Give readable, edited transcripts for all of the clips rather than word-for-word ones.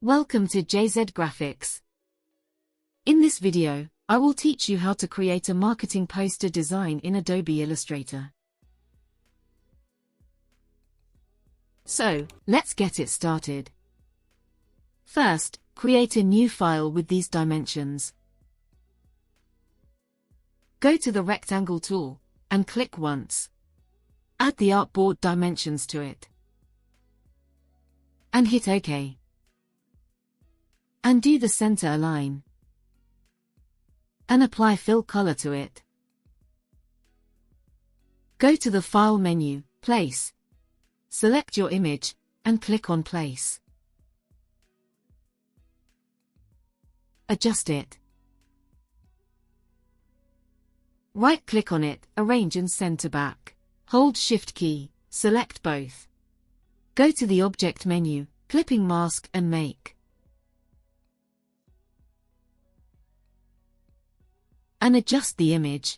Welcome to JZ Graphics. In this video, I will teach you how to create a marketing poster design in Adobe Illustrator. So, let's get it started. First, create a new file with these dimensions. Go to the rectangle tool, and click once. Add the artboard dimensions to it. And hit OK. And do the center align. And apply fill color to it. Go to the File menu, Place. Select your image, and click on Place. Adjust it. Right-click on it, Arrange and Center Back. Hold Shift key, select both. Go to the Object menu, Clipping Mask and Make. And adjust the image.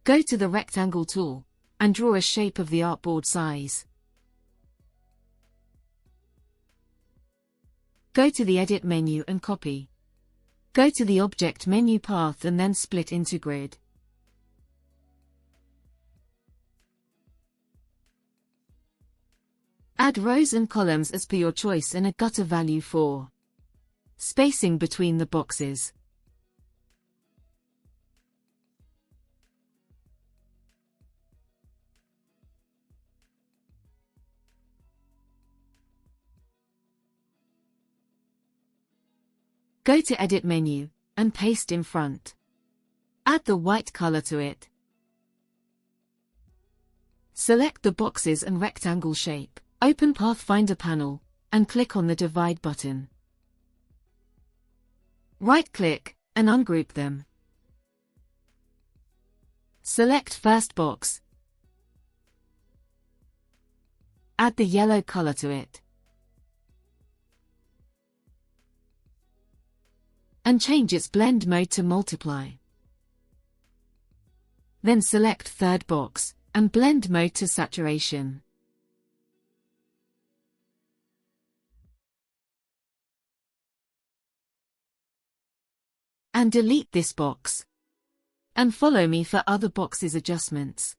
Go to the rectangle tool, and draw a shape of the artboard size. Go to the Edit menu and copy. Go to the Object menu Path and then split into grid. Add rows and columns as per your choice and a gutter value for spacing between the boxes. Go to Edit menu, and paste in front. Add the white color to it. Select the boxes and rectangle shape. Open Pathfinder panel, and click on the Divide button. Right-click, and ungroup them. Select first box. Add the yellow color to it. And change its blend mode to multiply. Then select third box, and blend mode to saturation. And delete this box. And follow me for other boxes adjustments.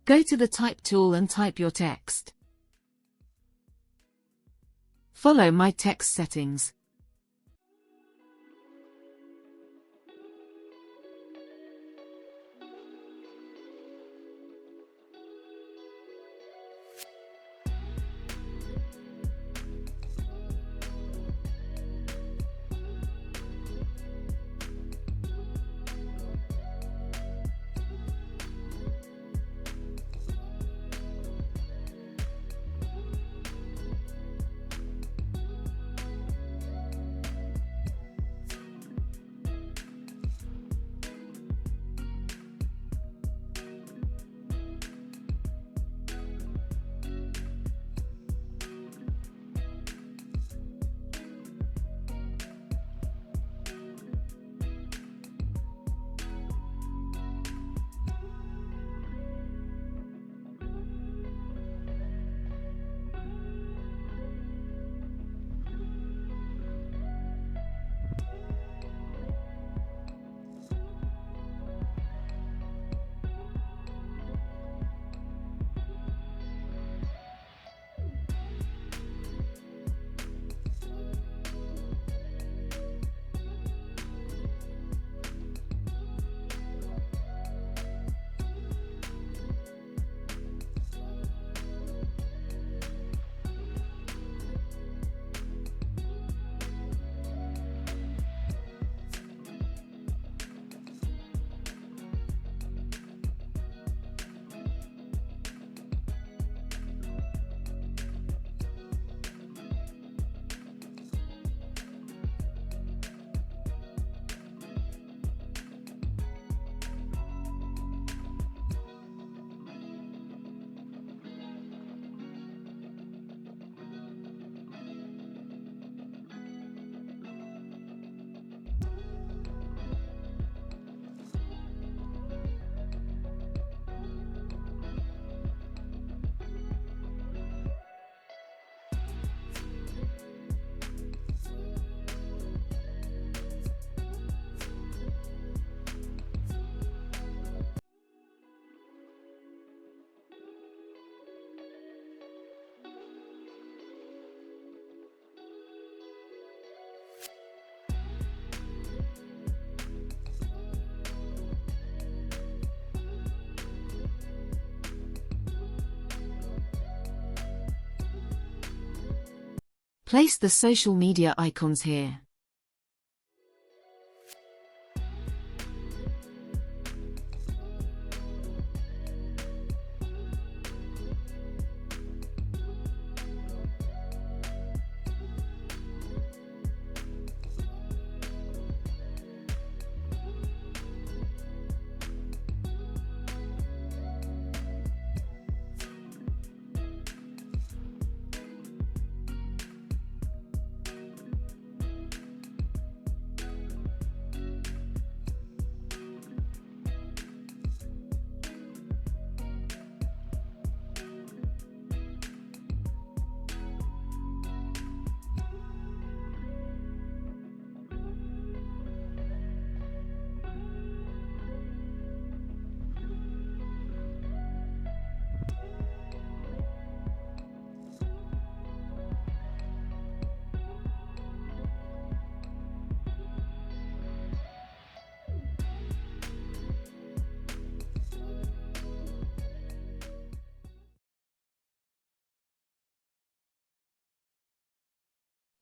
Go to the Type tool and type your text. Follow my text settings. Place the social media icons here.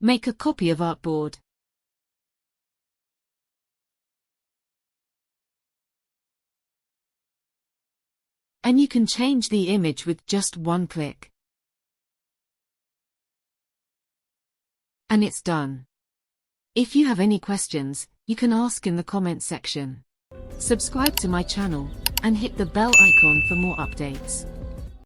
Make a copy of artboard. And you can change the image with just one click. And it's done. If you have any questions, you can ask in the comment section. Subscribe to my channel and hit the bell icon for more updates.